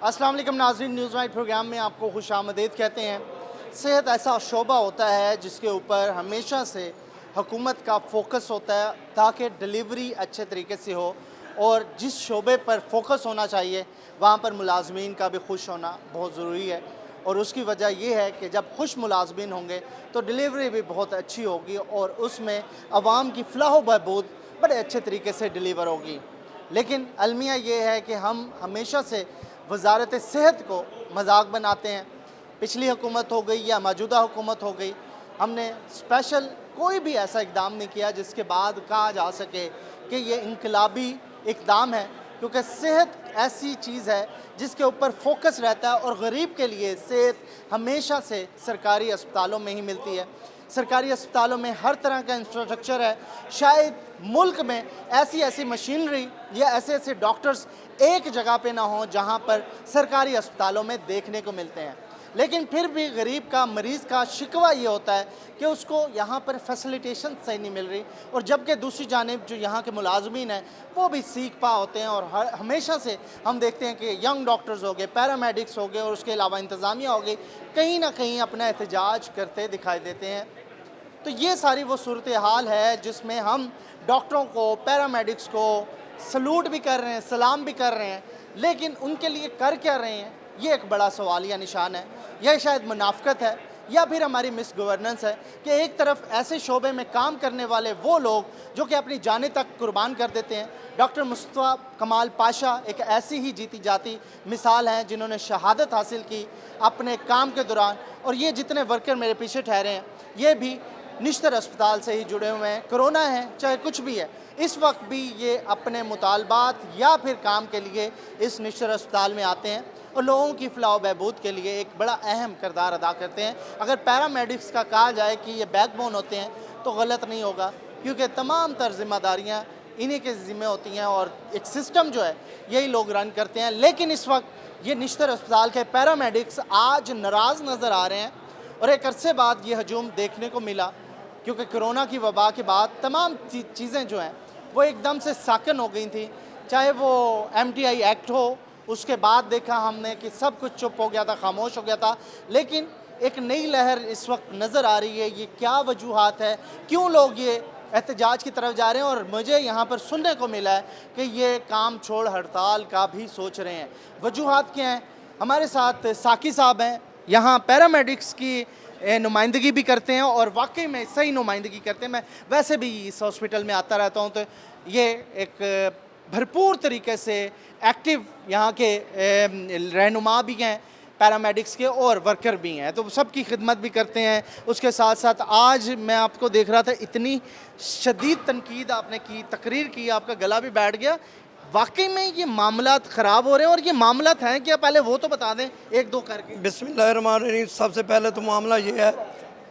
अस्सलाम वालेकुम नाज़रीन, न्यूज़ नाइट प्रोग्राम में आपको खुशामदीद कहते हैं। सेहत ऐसा शोबा होता है जिसके ऊपर हमेशा से हुकूमत का फोकस होता है ताकि डिलीवरी अच्छे तरीके से हो, और जिस शोबे पर फोकस होना चाहिए वहाँ पर मुलाजमीन का भी खुश होना बहुत ज़रूरी है। और उसकी वजह यह है कि जब खुश मुलाजमीन होंगे तो डिलीवरी भी बहुत अच्छी होगी और उसमें आवाम की फ़लाह बहबूद बड़े अच्छे तरीके से डिलीवर होगी। लेकिन अलमिया ये है कि हम हमेशा से वजारत सेहत को मजाक बनाते हैं। पिछली हुकूमत हो गई या मौजूदा हुकूमत हो गई, हमने स्पेशल कोई भी ऐसा इकदाम नहीं किया जिसके बाद कहा जा सके कि ये इनकलाबी इकदाम है, क्योंकि सेहत ऐसी चीज़ है जिसके ऊपर फोकस रहता है और गरीब के लिए सेहत हमेशा से सरकारी अस्पतालों में ही मिलती है। सरकारी अस्पतालों में हर तरह का इंफ्रास्ट्रक्चर है। शायद मुल्क में ऐसी ऐसी मशीनरी या ऐसे ऐसे डॉक्टर्स एक जगह पे ना हो जहां पर सरकारी अस्पतालों में देखने को मिलते हैं। लेकिन फिर भी गरीब का, मरीज़ का शिकवा ये होता है कि उसको यहाँ पर फैसिलिटेशन सही नहीं मिल रही, और जबकि दूसरी जानिब जो यहाँ के मुलाजमीन हैं वो भी सीख पा होते हैं। और हमेशा से हम देखते हैं कि यंग डॉक्टर्स हो गए, पैरामेडिक्स हो गए और उसके अलावा इंतज़ामिया हो गई, कहीं ना कहीं अपना एहतजाज करते दिखाई देते हैं। तो ये सारी वो सूरत हाल है जिसमें हम डॉक्टरों को, पैरामेडिक्स को सलूट भी कर रहे हैं, सलाम भी कर रहे हैं, लेकिन उनके लिए कर क्या रहे हैं, ये एक बड़ा सवालिया निशान है। यह शायद मुनाफ़कत है या फिर हमारी मिस गवर्नेंस है कि एक तरफ ऐसे शोबे में काम करने वाले वो लोग जो कि अपनी जाने तक कुर्बान कर देते हैं। डॉक्टर मुस्तफ़ा कमाल पाशा एक ऐसी ही जीती जाती मिसाल हैं जिन्होंने शहादत हासिल की अपने काम के दौरान, और ये जितने वर्कर मेरे पीछे ठहरे हैं ये भी निश्तर अस्पताल से ही जुड़े हुए हैं। कोरोना है चाहे कुछ भी है, इस वक्त भी ये अपने मुतालबात या फिर काम के लिए इस निश्तर अस्पताल में आते हैं और लोगों की फ़लाह बहबूद के लिए एक बड़ा अहम किरदार अदा करते हैं। अगर पैरामेडिक्स का कहा जाए कि ये बैकबोन होते हैं तो गलत नहीं होगा, क्योंकि तमाम तर जिम्मेदारियाँ इन्हीं के ज़िम्मे होती हैं और एक सिस्टम जो है यही लोग रन करते हैं। लेकिन इस वक्त ये निश्तर अस्पताल के पैरामेडिक्स आज नाराज़ नज़र आ रहे हैं, और एक अरसे बाद ये हजूम देखने को मिला, क्योंकि कोरोना की वबा के बाद तमाम चीज़ें जो हैं वो एकदम से साकन हो गई थी। चाहे वो MTI एक्ट हो, उसके बाद देखा हमने कि सब कुछ चुप हो गया था, खामोश हो गया था। लेकिन एक नई लहर इस वक्त नज़र आ रही है। ये क्या वजूहात है, क्यों लोग ये एहतजाज की तरफ जा रहे हैं? और मुझे यहाँ पर सुनने को मिला है कि ये काम छोड़ हड़ताल का भी सोच रहे हैं। वजूहात क्या हैं? हमारे साथ साकी साहब हैं, यहाँ पैरामेडिक्स की नुमाइंदगी भी करते हैं और वाकई में सही नुमाइंदगी करते हैं। मैं वैसे भी इस हॉस्पिटल में आता रहता हूँ, तो ये एक भरपूर तरीके से एक्टिव यहाँ के रहनुमा भी हैं, पैरामेडिक्स के, और वर्कर भी हैं, तो सबकी खिदमत भी करते हैं। उसके साथ साथ आज मैं आपको देख रहा था, इतनी शदीद तनकीद आपने की, तकरीर की, आपका गला भी बैठ गया। वाकई में ये मामलात ख़राब हो रहे हैं, और ये मामलात हैं क्या, पहले वो तो बता दें एक दो करके। बिस्मिल्लाहिर्रहमानिर्रहीम। सबसे पहले तो मामला ये है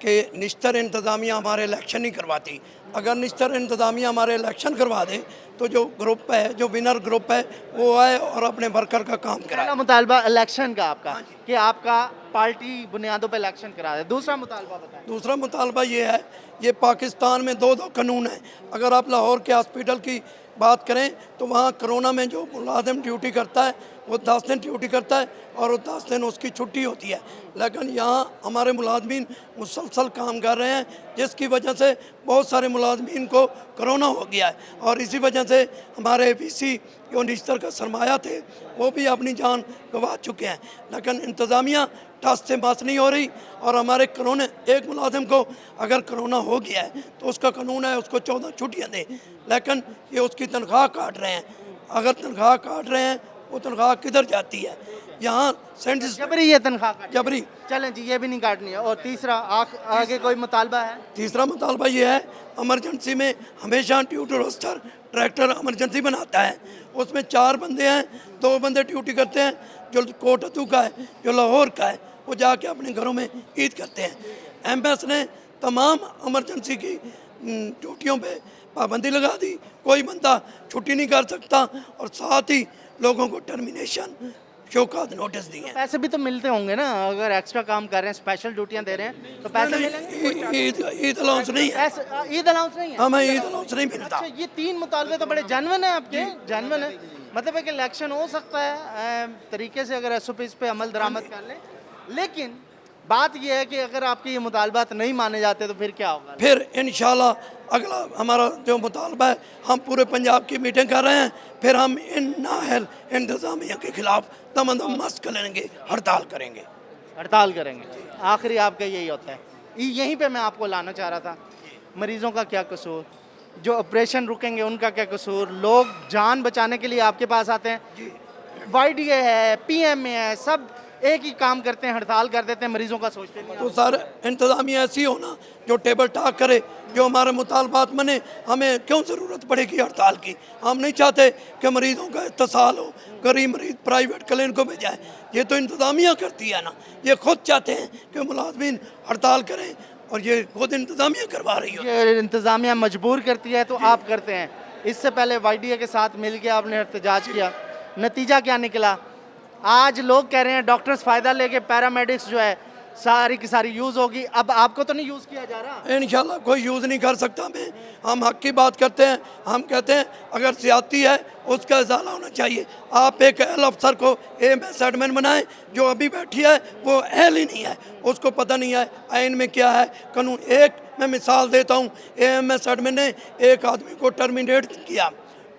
कि निश्तर इंतज़ामिया हमारे इलेक्शन नहीं करवाती। अगर निश्तर इंतज़ामिया हमारे इलेक्शन करवा दे तो जो ग्रुप है, जो विनर ग्रुप है, वो आए और अपने वर्कर का काम कराए। पहला मुतालबा इलेक्शन का आपका, कि आपका पार्टी बुनियादों पर इलेक्शन करा दे। दूसरा मुतालबा बताएं। दूसरा मुतालबा ये है, ये पाकिस्तान में दो कानून हैं। अगर आप लाहौर के हॉस्पिटल की बात करें तो वहाँ कोरोना में जो मुलाजिम ड्यूटी करता है वो 10 दिन ड्यूटी करता है और वो 10 दिन उसकी छुट्टी होती है। लेकिन यहाँ हमारे मुलाजमीन मुसलसल काम कर रहे हैं, जिसकी वजह से बहुत सारे मुलाजमीन को कोरोना हो गया है, और इसी वजह से हमारे VC जो निश्तर का सरमाया थे वो भी अपनी जान गंवा चुके हैं। लेकिन इंतज़ामिया टस से बस नहीं हो रही, और हमारे कोरोना, एक मुलाजिम को अगर कोरोना हो गया है तो उसका कानून है उसको 14 छुट्टियाँ दें, लेकिन ये उसकी तनख्वाह काट रहे हैं। अगर तनख्वाह काट रहे हैं, वो तनख्वाह किधर जाती है? यहाँ सेंटिस जबरी है तनख्वाह जबरी। चलें जी, ये भी नहीं काटनी है। और तीसरा आगे कोई मुतालबा है? तीसरा मुतालबा ये है, इमरजेंसी में हमेशा ड्यूटी रोस्टर डायरेक्टर इमरजेंसी बनाता है, उसमें 4 बंदे हैं, 2 बंदे ड्यूटी करते हैं, जो कोटतू का है, जो लाहौर का है, वो जाके अपने घरों में ईद करते हैं। MS ने तमाम इमरजेंसी की ड्यूटियों पे पाबंदी लगा दी, कोई बंदा छुट्टी नहीं कर सकता, और साथ ही लोगों को टर्मिनेशन शौकात नोटिस दिए हैं। पैसे भी तो मिलते होंगे ना, अगर एक्स्ट्रा काम कर रहे हैं, स्पेशल ड्यूटियां दे रहे हैं तो पैसे मिलेंगे? ईद अलाउंस नहीं है। ईद अलाउंस नहीं है? हमें ईद अलाउंस नहीं मिलता। अच्छा, ये 3 मुतालबे तो बड़े जनवन है आपके, जनवन है। मतलब एक इलेक्शन हो सकता है तरीके से अगर एसओपीज पे अमल दरामद कर ले, लेकिन बात यह है कि अगर आपके ये मुतालबात नहीं माने जाते तो फिर क्या होगा? फिर इंशाल्लाह अगला हमारा जो मुतालबा है, हम पूरे पंजाब की मीटिंग कर रहे हैं, फिर हम इन नाअहल इंतज़ामिया के खिलाफ दम मस्त करेंगे, हड़ताल करेंगे। हड़ताल करेंगे, आखिरी आपका यही होता है। यहीं पे मैं आपको लाना चाह रहा था, मरीजों का क्या कसूर, जो ऑपरेशन रुकेंगे उनका क्या कसूर, लोग जान बचाने के लिए आपके पास आते हैं, वाईडीए है, पीएमए है, सब एक ही काम करते हैं, हड़ताल कर देते हैं, मरीजों का सोचते नहीं। तो सर इंतज़ामिया ऐसी हो ना जो टेबल टॉक करे, जो हमारे मुतालबात मने, हमें क्यों ज़रूरत पड़ेगी हड़ताल की? हम नहीं चाहते कि मरीज़ों का इत्तेसाल हो, गरीब मरीज प्राइवेट क्लिनिकों में जाए, ये तो इंतज़ामिया करती है ना। ये खुद चाहते हैं कि मुलाजमीन हड़ताल करें और ये खुद इंतज़ामिया करवा रही हो। ये इंतज़ामिया मजबूर करती है तो आप करते हैं। इससे पहले वाईडीए के साथ मिल के आपने एहतजाज किया, नतीजा क्या निकला? आज लोग कह रहे हैं डॉक्टर्स फ़ायदा लेके पैरामेडिक्स जो है सारी की सारी यूज़ होगी। अब आपको तो नहीं यूज़ किया जा रहा? इंशाल्लाह कोई यूज़ नहीं कर सकता। मैं हम हक की बात करते हैं, हम कहते हैं अगर ज़्यादती है उसका इजाला होना चाहिए। आप एक अहल अफसर को एएमएस एडमिन बनाएं, जो अभी बैठी है वो अहल ही नहीं है, उसको पता नहीं है आइन में क्या है, कानून। एक मैं मिसाल देता हूँ, एएमएस एडमिन ने एक आदमी को टर्मिनेट किया,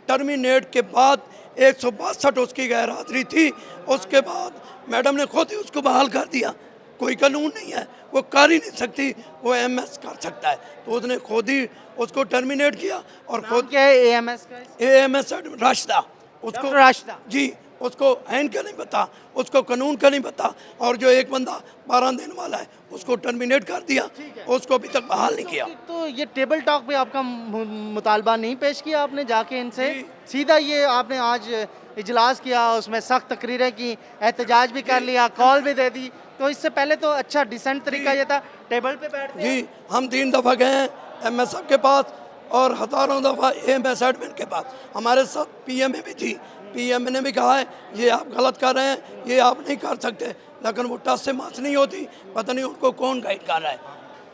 टर्मिनेट के बाद 162 उसकी गैर हाजिरी थी, उसके बाद मैडम ने खुद ही उसको बहाल कर दिया। कोई कानून नहीं है, वो कर ही नहीं सकती, वो एमएस कर सकता है, तो उसने खुद ही उसको टर्मिनेट किया। और खुद क्या है एएमएस का? एएमएस राशिदा, उसको राशिदा जी, उसको आइन का नहीं पता, उसको कानून का नहीं पता। और जो एक बंदा 12 दिन वाला है उसको टर्मिनेट कर दिया, उसको अभी तक बहाल नहीं किया। तो ये टेबल टॉक पे आपका मुतालबा नहीं पेश किया आपने जाके इनसे? सीधा ये आपने आज इजलास किया, उसमें सख्त तकरीरें की, एहतजाज भी कर लिया, कॉल भी दे दी, तो इससे पहले तो अच्छा डिसेंट तरीका ये था टेबल पे बैठते हैं। जी, हम 3 दफ़ा गए हैं एमएस साहब के पास और हज़ारों दफ़ा एएमएस एडमिन के पास। हमारे साथ पीएमए भी थी, पीएमए ने भी कहा है ये आप गलत कर रहे हैं, ये आप नहीं कर सकते, लेकिन वो टस से मास नहीं होती, पता नहीं उनको कौन गाइड कर रहा है।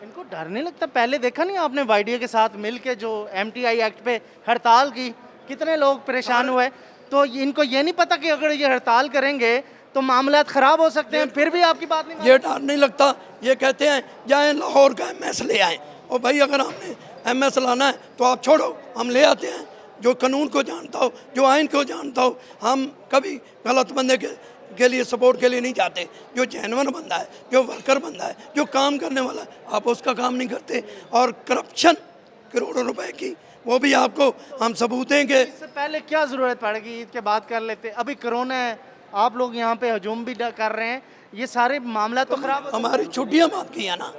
इनको डर नहीं लगता? पहले देखा नहीं आपने वाईडीए के साथ मिल के जो एमटीआई एक्ट पे हड़ताल की, कितने लोग परेशान हुए? तो इनको ये नहीं पता कि अगर ये हड़ताल करेंगे तो मामलात ख़राब हो सकते हैं, फिर भी आपकी बात नहीं? ये डर नहीं लगता, ये कहते हैं जाएँ लाहौर का एमएस ले आएँ। और भाई अगर हमने एमएस लाना है तो आप छोड़ो, हम ले आते हैं, जो कानून को जानता हो, जो आइन को जानता हो। हम कभी गलत बंदे के लिए सपोर्ट के लिए नहीं जाते। जो जेन्युइन बंदा है, जो वर्कर बंदा है, जो काम करने वाला है, आप उसका काम नहीं करते। और करप्शन करोड़ों रुपए की, वो भी आपको हम सबूत देंगे। इससे पहले क्या ज़रूरत पड़ेगी, ईद के बाद कर लेते। अभी कोरोना है, आप लोग यहाँ पे हजूम भी कर रहे हैं, ये सारे मामला तो खराब। हमारी छुट्टियाँ माफ की है ना।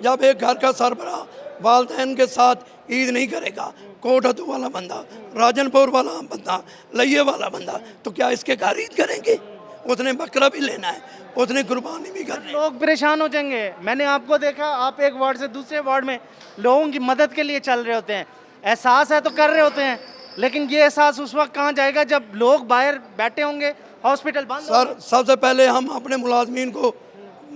जब एक घर का सरबराह वालदैन के साथ ईद नहीं करेगा, कोटहतू वाला बंदा, राजनपुर वाला बंदा, लइये वाला बंदा, तो क्या इसके घर ईद करेंगे? उसने बकरा भी लेना है, उसने कुर्बानी भी करनी है। लोग परेशान हो जाएंगे। मैंने आपको देखा, आप एक वार्ड से दूसरे वार्ड में लोगों की मदद के लिए चल रहे होते हैं, एहसास है तो कर रहे होते हैं, लेकिन ये एहसास उस वक्त कहाँ जाएगा जब लोग बाहर बैठे होंगे, हॉस्पिटल बंद। सर सबसे पहले हम अपने मुलाजमीन को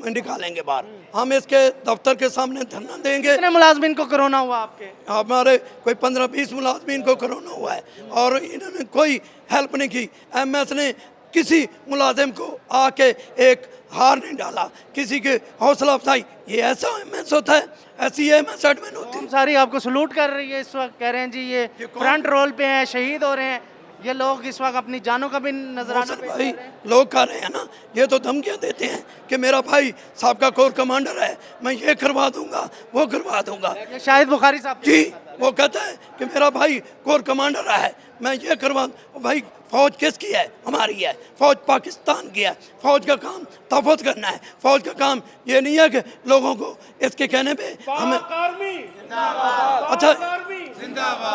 निकालेंगे बाहर, हम इसके दफ्तर के सामने धरना देंगे। कितने मुलाजमीन को कोरोना हुआ आपके? हमारे कोई 15-20 मुलाजमीन को कोरोना हुआ है और इन्होंने कोई हेल्प नहीं की। एमएस ने किसी मुलाजिम को आके एक हार नहीं डाला, किसी के हौसला अफजाई। ये ऐसा एमएस होता है, ऐसी एमएस एडमिन होती है। सारी आपको सलूट कर रही है इस वक्त, कह रहे हैं जी ये फ्रंट रोल पे हैं, शहीद हो रहे हैं। ये लोग इस वक्त अपनी जानों का भी नजराना पेश कर रहे हैं। लोग कह रहे हैं ना, ये तो धमकियां देते हैं कि मेरा भाई साहब कोर कमांडर है, मैं ये करवा दूंगा, वो करवा दूंगा। शाहिद बुखारी साहब जी, वो कहता है कि मेरा भाई कोर कमांडर है, मैं ये करवा। भाई फौज किसकी है? हमारी है। फौज पाकिस्तान की है। फौज का काम तहफ़्फ़ुज़ करना है। फौज का काम ये नहीं है कि लोगों को इसके कहने पे हमें। अच्छा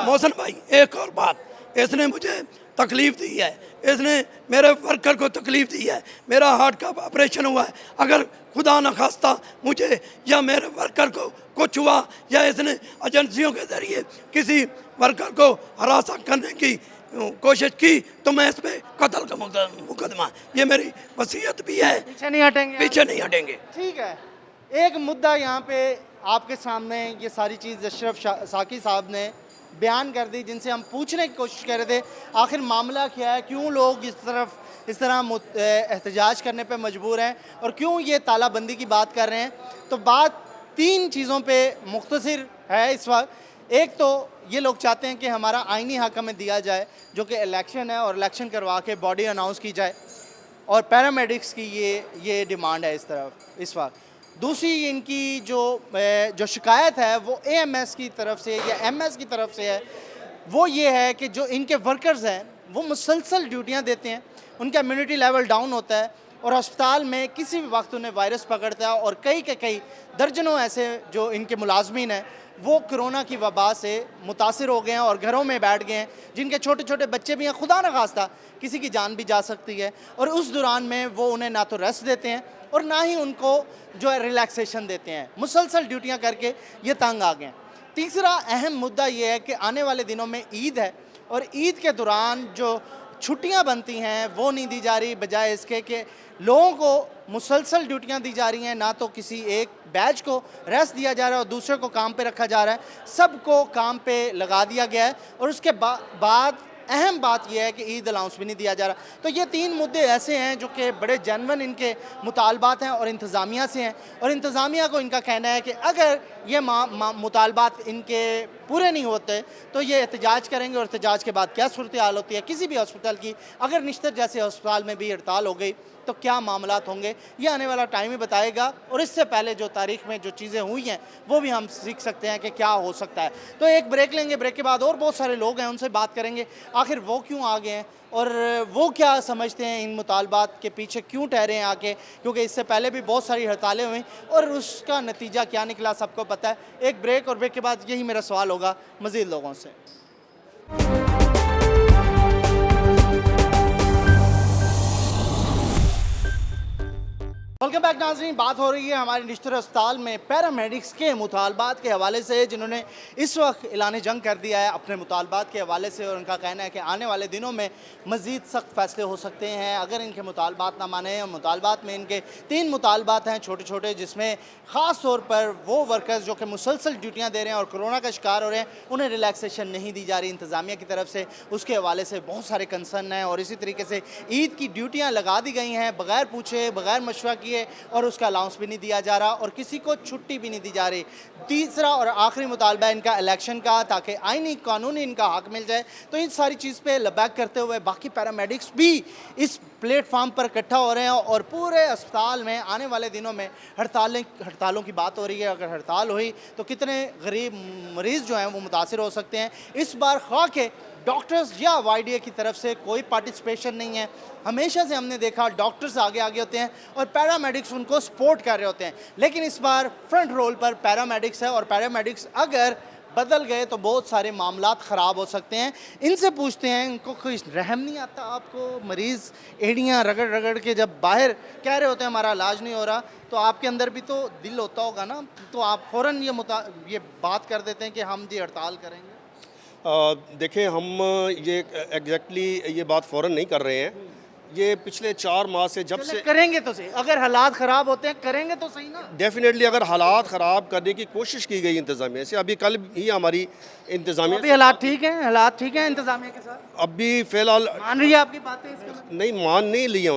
मोहसिन भाई, एक और बात, इसने मुझे तकलीफ़ दी है, इसने मेरे वर्कर को तकलीफ़ दी है। मेरा हार्ट का ऑपरेशन हुआ है, अगर खुदा न खास्ता मुझे या मेरे वर्कर को कुछ हुआ या इसने एजेंसियों के ज़रिए किसी वर्कर को हरासा करने की कोशिश की तो मैं इस पे कत्ल का मुकदमा, ये मेरी वसीयत भी है। पीछे नहीं हटेंगे? पीछे नहीं हटेंगे। ठीक है। एक मुद्दा यहाँ पे आपके सामने, ये सारी चीज़ अशरफ साकी साहब ने बयान कर दी, जिनसे हम पूछने की कोशिश कर रहे थे आखिर मामला क्या है, क्यों लोग इस तरह एहतजाज करने पे मजबूर हैं और क्यों ये तालाबंदी की बात कर रहे हैं। तो बात 3 चीज़ों पे मुख्तसर है इस वक्त। एक तो ये लोग चाहते हैं कि हमारा आइनी हक हमें दिया जाए, जो कि इलेक्शन है, और इलेक्शन करवा के बॉडी अनाउंस की जाए, और पैरामेडिक्स की ये डिमांड है इस वक्त। दूसरी इनकी जो शिकायत है वो एएमएस की तरफ से या एमएस की तरफ से है, वो ये है कि जो इनके वर्कर्स हैं वो मुसलसल ड्यूटियां देते हैं, उनका इम्यूनिटी लेवल डाउन होता है और अस्पताल में किसी भी वक्त उन्हें वायरस पकड़ता है, और कई दर्जनों ऐसे जो इनके मुलाजमीन हैं वो कोरोना की वबा से मुतासिर हो गए हैं और घरों में बैठ गए हैं, जिनके छोटे छोटे बच्चे भी हैं। खुदा न खास्ता किसी की जान भी जा सकती है, और उस दौरान में वो उन्हें ना तो रेस्ट देते हैं और ना ही उनको जो है रिलैक्सेशन देते हैं। मुसलसल ड्यूटियां करके ये तंग आ गए हैं। तीसरा अहम मुद्दा ये है कि आने वाले दिनों में ईद है, और ईद के दौरान जो छुट्टियां बनती हैं वो नहीं दी जा रही, बजाय इसके कि लोगों को मुसलसल ड्यूटियां दी जा रही हैं। ना तो किसी एक बैच को रेस्ट दिया जा रहा है और दूसरे को काम पे रखा जा रहा है, सबको काम पे लगा दिया गया है। और उसके बाद अहम बात यह है कि ईद अलाउंस भी नहीं दिया जा रहा। तो ये 3 मुद्दे ऐसे हैं जो कि बड़े जेन्युइन इनके मुतालबात हैं और इंतज़ामिया से हैं, और इंतज़ामिया को इनका कहना है कि अगर ये मुतालबात इनके पूरे नहीं होते तो ये एहतजाज करेंगे, और एहतजाज के बाद क्या सूरत हाल होती है किसी भी हॉस्पिटल की, अगर निश्तर जैसे हॉस्पिटल में भी हड़ताल हो गई तो क्या मामलात होंगे, ये आने वाला टाइम ही बताएगा। और इससे पहले जो तारीख में जो चीज़ें हुई हैं वो भी हम सीख सकते हैं कि क्या हो सकता है। तो एक ब्रेक लेंगे, ब्रेक के बाद और बहुत सारे लोग हैं उनसे बात करेंगे आखिर वो क्यों आ गए हैं और वो क्या समझते हैं, इन मुतालबात के पीछे क्यों ठहरे हैं आके, क्योंकि इससे पहले भी बहुत सारी हड़तालें हुई और उसका नतीजा क्या निकला सबको पता है। एक ब्रेक, और ब्रेक के बाद यही मेरा सवाल होगा मज़ीद लोगों से। वेलकम बैक नाज़रीन। बात हो रही है हमारे निश्तर अस्पताल में पैरामेडिक्स के मुतालबात के हवाले से, जिन्होंने इस वक्त ऐलान जंग कर दिया है अपने मुतालबात के हवाले से, और उनका कहना है कि आने वाले दिनों में मज़ीद सख्त फैसले हो सकते हैं अगर इनके मुतालबात ना माने। मुतालबात में इनके 3 मुतालबात हैं छोटे छोटे, जिसमें ख़ास तौर पर वो वर्कर्स जो कि मुसलसल ड्यूटियाँ दे रहे हैं और कोरोना का शिकार हो रहे हैं, उन्हें रिलैक्सेशन नहीं दी जा रही इंतज़ामिया की तरफ से, उसके हवाले से बहुत सारे कंसर्न हैं। और इसी तरीके से ईद की ड्यूटियाँ लगा दी गई हैं बग़ैर पूछे बग़ैर मशवरा किए, और उसका अलाउंस भी नहीं दिया जा रहा और किसी को छुट्टी भी नहीं दी जा रही। तीसरा और आखिरी मुतालबा इनका इलेक्शन का, ताकि आईनी कानूनी इनका हक मिल जाए। तो इन सारी चीज़ पे लबैक करते हुए बाकी पैरामेडिक्स भी इस प्लेटफार्म पर इकट्ठा हो रहे हैं, और पूरे अस्पताल में आने वाले दिनों में हड़तालों की बात हो रही है। अगर हड़ताल हुई तो कितने गरीब मरीज़ जो हैं वो मुतासिर हो सकते हैं। इस बार खा के डॉक्टर्स या वाईडीए की तरफ से कोई पार्टिसिपेशन नहीं है। हमेशा से हमने देखा डॉक्टर्स आगे होते हैं और पैरामेडिक्स उनको सपोर्ट कर रहे होते हैं, लेकिन इस बार फ्रंट रोल पर पैरामेडिक्स है, और पैरामेडिक्स अगर बदल गए तो बहुत सारे मामलात ख़राब हो सकते हैं। इनसे पूछते हैं, इनको कोई रहम नहीं आता आपको? मरीज़ एड़ियाँ रगड़ रगड़ के जब बाहर कह रहे होते हैं हमारा इलाज नहीं हो रहा, तो आपके अंदर भी तो दिल होता होगा ना, तो आप फ़ौरन ये बात कर देते हैं कि हम जी हड़ताल करेंगे। देखें, हम ये एग्जैक्टली ये बात फ़ौरन नहीं कर रहे हैं। ये पिछले 4 माह से जब से करेंगे तो सही, अगर हालात ख़राब होते हैं करेंगे तो सही ना। डेफिनेटली अगर हालात ख़राब करने की कोशिश की गई इंतज़ामिया से, अभी कल ही हमारी इंतज़ामिया अभी हालात ठीक हैं, हालात ठीक हैं इंतज़ामिया के साथ, अभी फ़िलहाल मान रही है आपकी बातें? इसका नहीं मान नहीं लिया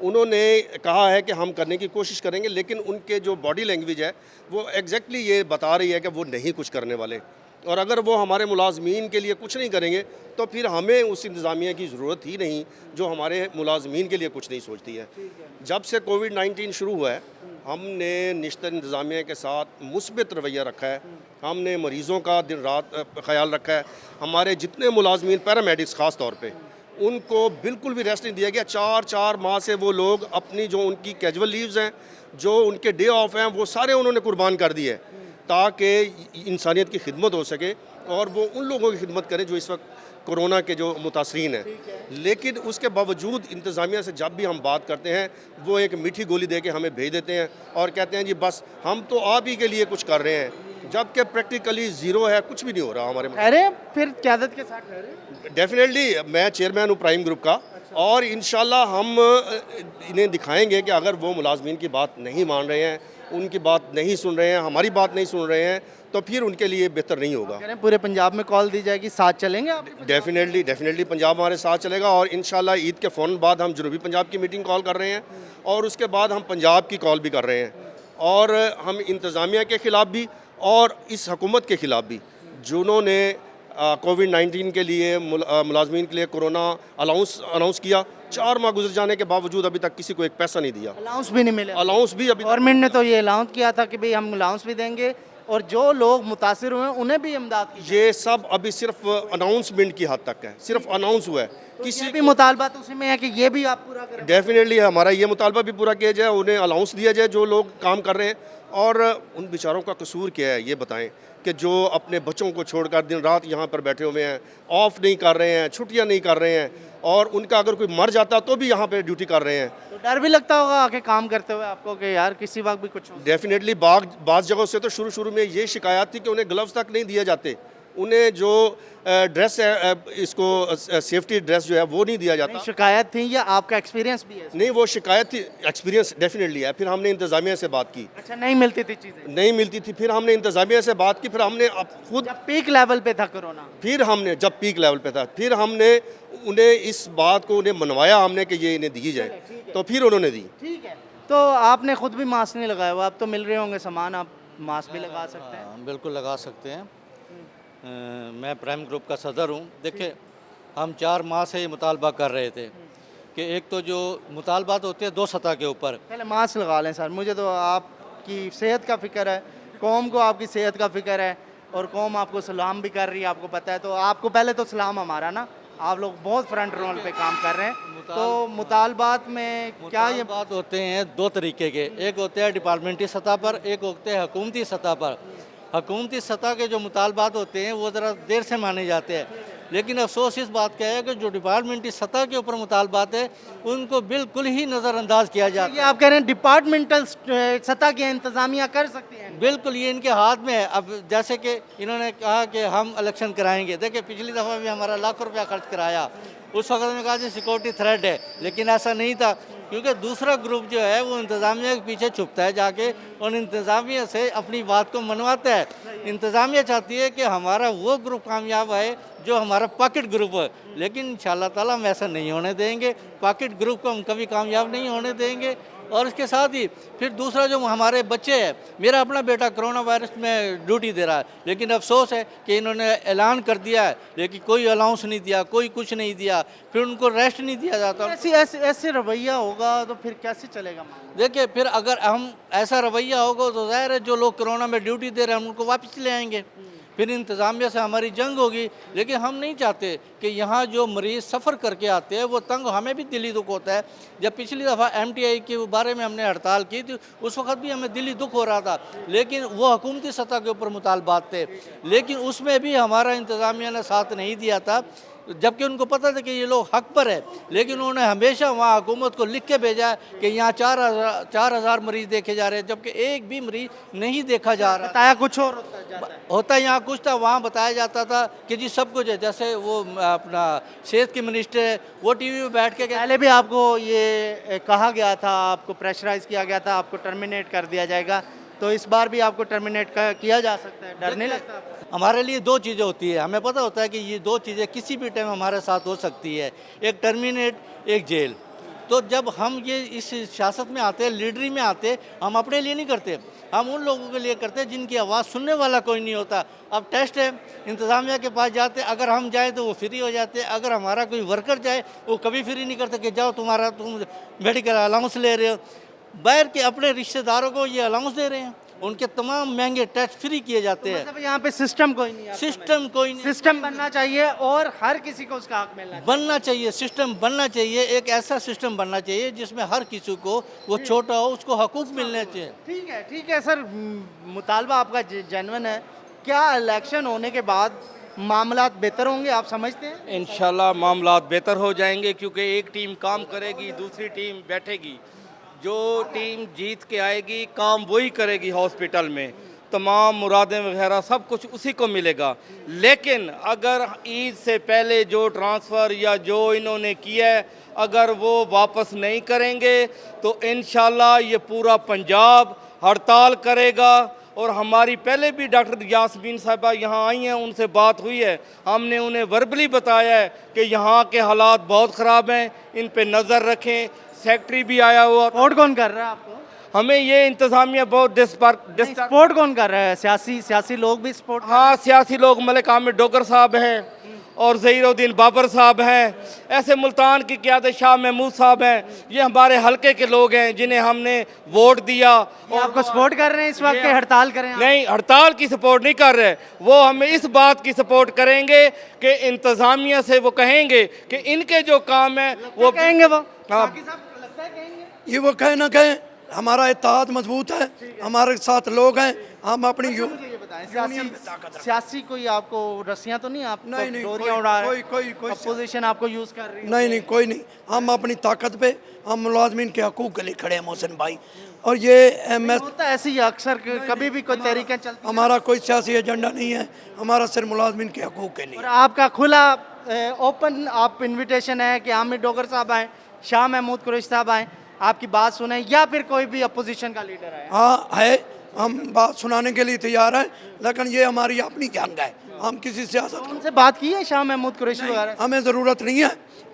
उन्होंने कहा है कि हम करने की कोशिश करेंगे, लेकिन उनके जो बॉडी लैंग्वेज है वो एग्जैक्टली ये बता रही है कि वो नहीं कुछ करने वाले। और अगर वो हमारे मुलाजमीन के लिए कुछ नहीं करेंगे तो फिर हमें उस इंतज़ामिया की ज़रूरत ही नहीं जो हमारे मुलाजमीन के लिए कुछ नहीं सोचती है। जब से कोविड-19 शुरू हुआ है, हमने निश्तर इंतज़ामिया के साथ मुस्बित रवैया रखा है। हमने मरीज़ों का दिन रात ख्याल रखा है। हमारे जितने मुलाजमीन पैरामेडिक्स ख़ास तौर पे, उनको बिल्कुल भी रेस्ट नहीं दिया गया। 4 माह से वो लोग अपनी जो उनकी कैजुअल लीव्स हैं, जो उनके डे ऑफ हैं, वो सारे उन्होंने कुर्बान कर दिए ताकि इंसानियत की खिदमत हो सके और वो उन लोगों की खिदमत करें जो इस वक्त कोरोना के जो मुतासरीन हैं। लेकिन उसके बावजूद इंतज़ामिया से जब भी हम बात करते हैं, वो एक मीठी गोली दे के हमें भेज देते हैं और कहते हैं जी बस हम तो आप ही के लिए कुछ कर रहे हैं, जबकि प्रैक्टिकली ज़ीरो है, कुछ भी नहीं हो रहा हमारे। अरे फिर क़यादत के साथ ठहरे। डेफिनेटली मैं चेयरमैन हूँ प्राइम ग्रुप का, और इंशाल्लाह हम इन्हें दिखाएंगे कि अगर वो मुलाजमीन की बात नहीं मान रहे हैं, उनकी बात नहीं सुन रहे हैं, हमारी बात नहीं सुन रहे हैं, तो फिर उनके लिए बेहतर नहीं होगा। कह रहे हैं पूरे पंजाब में कॉल दी जाएगी, साथ चलेंगे आप? डेफिनेटली पंजाब हमारे साथ चलेगा और इंशाल्लाह ईद के फ़ौरन बाद हम जनूबी पंजाब की मीटिंग कॉल कर रहे हैं और उसके बाद हम पंजाब की कॉल भी कर रहे हैं और हम इंतज़ामिया के ख़िलाफ़ भी और इस हुकूमत के ख़िलाफ़ भी जिन्होंने कोविड-19 के लिए मुलाजमीन के लिए कोरोना अनाउंस किया। 4 माह गुजर जाने के बावजूद अभी तक किसी को एक पैसा नहीं दिया, अलाउंस भी नहीं मिले। अलाउंस भी अभी गवर्नमेंट ने तो ये अलाउंस किया था कि भाई हम अलाउंस भी देंगे और जो लोग मुतासिर हुए हैं उन्हें भी इमदाद की। ये सब अभी सिर्फ अनाउंसमेंट की हद तक है, सिर्फ अनाउंस हुआ है। किसी भी मुतालबा तो उसी में है कि ये भी आप पूरा करें। डेफिनेटली हमारा ये मुतालबा भी पूरा किया जाए, उन्हें अलाउंस दिया जाए जो लोग काम कर रहे हैं। और उन बेचारों का कसूर क्या है ये बताएं कि जो अपने बच्चों को छोड़कर दिन रात यहाँ पर बैठे हुए हैं, ऑफ नहीं कर रहे हैं, छुट्टियाँ नहीं कर रहे हैं और उनका अगर कोई मर जाता तो भी यहाँ पे ड्यूटी कर रहे हैं। तो डर भी लगता होगा आके काम करते हुए आपको कि यार किसी वक्त भी कुछ हो। डेफिनेटली बाज़ जगहों से तो शुरू में ये शिकायत थी कि उन्हें ग्लव्स तक नहीं दिए जाते, उन्हें जो ड्रेस है इसको सेफ्टी ड्रेस जो है वो नहीं दिया जाता। शिकायत थी या आपका एक्सपीरियंस भी है? नहीं, वो शिकायत थी, एक्सपीरियंस डेफिनेटली है। फिर हमने इंतज़ामिया से बात की। अच्छा, नहीं मिलती थी चीज़ें? नहीं मिलती थी, फिर हमने इंतज़ामिया से बात की, फिर हमने खुद जब पीक लेवल पे था कोरोना, जब पीक लेवल पे था फिर हमने उन्हें इस बात को उन्हें मनवाया हमने कि ये इन्हें दी जाए, तो फिर उन्होंने दी। ठीक है। तो आपने खुद भी मास्क नहीं लगाया हुआ, अब तो मिल रहे होंगे सामान, आप मास्क भी लगा सकते हैं। बिल्कुल लगा सकते हैं। मैं प्राइम ग्रुप का सदर हूँ। देखिए, हम 4 माह से ये मुतालबा कर रहे थे कि एक तो जो मुतालबात होते हैं 2 सतह के ऊपर। पहले मास्क लगा लें सर, मुझे तो आपकी सेहत का फ़िक्र है, कौम को आपकी सेहत का फ़िक्र है और कौम आपको सलाम भी कर रही है, आपको पता है। तो आपको पहले तो सलाम हमारा ना, आप लोग बहुत फ्रंट रोल पे काम कर रहे हैं। तो मुतालबात में क्या ये बात होते हैं 2 तरीके के, एक होते हैं डिपार्टमेंटी सतह पर, एक होते हैं हुकूमती सतह पर। हुकूमती सतह के जो मुतालबात होते हैं वो ज़रा देर से माने जाते हैं, लेकिन अफसोस इस बात का है कि जो डिपार्टमेंटी सतह के ऊपर मुतालबात है उनको बिल्कुल ही नज़रअंदाज किया जाता है। ये आप कह रहे हैं डिपार्टमेंटल सतह की इंतज़ामिया कर सकती हैं? बिल्कुल, ये इनके हाथ में है। अब जैसे कि इन्होंने कहा कि हम इलेक्शन कराएंगे, देखिए पिछली दफ़ा भी हमारा लाखों रुपया खर्च कराया, उस वक्त में कहा जी सिक्योरिटी थ्रेट है, लेकिन ऐसा नहीं था क्योंकि दूसरा ग्रुप जो है वो इंतज़ामिया के पीछे छुपता है जाके और इंतज़ामिया से अपनी बात को मनवाता है। इंतज़ामिया चाहती है कि हमारा वो ग्रुप कामयाब है जो हमारा पॉकेट ग्रुप है, लेकिन इंशाअल्लाह ताला हम ऐसा नहीं होने देंगे। पॉकेट ग्रुप को हम कभी कामयाब नहीं होने देंगे। और इसके साथ ही फिर दूसरा जो हमारे बच्चे हैं, मेरा अपना बेटा कोरोना वायरस में ड्यूटी दे रहा है, लेकिन अफसोस है कि इन्होंने ऐलान कर दिया है लेकिन कोई अलाउंस नहीं दिया, कोई कुछ नहीं दिया, फिर उनको रेस्ट नहीं दिया जाता। ऐसे रवैया होगा तो फिर कैसे चलेगा मामला? देखिए, फिर अगर हम ऐसा रवैया होगा तो ज़ाहिर है जो लोग कोरोना में ड्यूटी दे रहे हैं हम उनको वापस ले आएंगे, फिर इंतज़ामिया से हमारी जंग होगी। लेकिन हम नहीं चाहते कि यहाँ जो मरीज़ सफ़र करके आते हैं वो तंग, हमें भी दिली दुख होता है। जब पिछली दफ़ा MTI के बारे में हमने हड़ताल की थी उस वक्त भी हमें दिली दुख हो रहा था, लेकिन वो हुकूमती सतह के ऊपर मुतालबात थे, लेकिन उसमें भी हमारा इंतज़ामिया ने साथ नहीं दिया था, जबकि उनको पता था कि ये लोग हक पर है। लेकिन उन्होंने हमेशा वहाँ हुकूमत को लिख के भेजा है कि यहाँ 4,000 मरीज़ देखे जा रहे हैं, जबकि एक भी मरीज़ नहीं देखा जा रहा। बताया कुछ और होता यहाँ कुछ था, वहाँ बताया जाता था कि जी सब कुछ है। जैसे वो अपना सेहत की मिनिस्टर है, वो TV में बैठ के पहले भी आपको ये कहा गया था, आपको प्रेशराइज किया गया था, आपको टर्मिनेट कर दिया जाएगा, तो इस बार भी आपको टर्मिनेट किया जा सकता है, डर नहीं लगता? हमारे लिए 2 चीज़ें होती है, हमें पता होता है कि ये 2 चीज़ें किसी भी टाइम हमारे साथ हो सकती है, एक टर्मिनेट, एक जेल। तो जब हम ये इस सियासत में आते हैं, लीडरी में आते हैं, हम अपने लिए नहीं करते, हम उन लोगों के लिए करते हैं जिनकी आवाज़ सुनने वाला कोई नहीं होता। अब टेस्ट है, इंतज़ामिया के पास जाते, अगर हम जाएँ तो वो फ्री हो जाते, अगर हमारा कोई वर्कर जाए वो कभी फ्री नहीं करते कि जाओ तुम मेडिकल अलाउंस ले रहे हो। बाहर के अपने रिश्तेदारों को ये अलाउंस दे रहे हैं, उनके तमाम महंगे टेस्ट फ्री किए जाते हैं। मतलब यहाँ पे सिस्टम कोई नहीं है? सिस्टम कोई नहीं, सिस्टम बनना चाहिए और हर किसी को उसका हक मिलना बनना चाहिए। सिस्टम बनना चाहिए, एक ऐसा सिस्टम बनना चाहिए जिसमें हर किसी को, वो छोटा हो उसको हकूक मिलने चाहिए। ठीक है सर, मुतालबा आपका जेन्युइन है। क्या इलेक्शन होने के बाद मामलात बेहतर होंगे आप समझते हैं? इंशाल्लाह मामलात बेहतर हो जाएंगे, क्योंकि एक टीम काम करेगी, दूसरी टीम बैठेगी। जो टीम जीत के आएगी काम वही करेगी, हॉस्पिटल में तमाम मुरादें वगैरह सब कुछ उसी को मिलेगा। लेकिन अगर ईद से पहले जो ट्रांसफ़र या जो इन्होंने किया है अगर वो वापस नहीं करेंगे तो इंशाल्लाह ये पूरा पंजाब हड़ताल करेगा और हमारी पहले भी डॉक्टर यास्मीन साहिबा यहाँ आई हैं, उनसे बात हुई है, हमने उन्हें वर्बली बताया है कि यहाँ के हालात बहुत ख़राब हैं, इन पे नज़र रखें। सेक्रेटरी भी आया हुआ, सपोर्ट कौन कर रहा है आपको? हमें ये इंतज़ामिया बहुत सपोर्ट कौन कर रहा है? सियासी लोग भी सपोर्ट? हाँ, सियासी लोग मलिक आमिर डोगर साहब हैं और ज़हीरुद्दीन बाबर साहब हैं, ऐसे मुल्तान की क़यादत शाह महमूद साहब हैं, ये हमारे हलके के लोग हैं जिन्हें हमने वोट दिया। और आपको सपोर्ट कर रहे हैं इस वक्त के हड़ताल करें आप? नहीं, हड़ताल की सपोर्ट नहीं कर रहे, वो हमें इस बात की सपोर्ट करेंगे कि इंतज़ामिया से वो कहेंगे कि इनके जो काम है वो कहेंगे। वो हाँ। बाकी सब लगता है कहेंगे। ये वो कहे ना कहें, हमारा इत्तेहाद मजबूत है, हमारे साथ लोग हैं, हम अपनी मुझे ये बताएं, सियासी कोई आपको रस्सियां तो नहीं, आप नहीं, डोरियां उड़ा रहे? कोई अपोजिशन आपको यूज कर रही है? नहीं, कोई नहीं। हम अपनी ताकत पे, हम मुलाजमीन के हकूक़ के लिए खड़े हैं मोहसिन भाई। और ये मैं होता ऐसे ही अक्सर कभी भी कोई तहरीकें चलती हमारा कोई सियासी एजेंडा नहीं है, हमारा सिर्फ मुलाजमीन के हकूक़ के लिए। और आपका खुला ओपन आप इनविटेशन है कि आमिर डोगर साहब आए, शाह महमूद कुरैशी साहब आए, आपकी बात सुने, या फिर कोई भी अपोजिशन का लीडर आए? हाँ है, हम बात सुनाने के लिए तैयार हैं, लेकिन ये हमारी अपनी जंग है, हम किसी सियासत उनसे बात की है शाह महमूद कुरैशी वगैरह? हमें ज़रूरत नहीं है,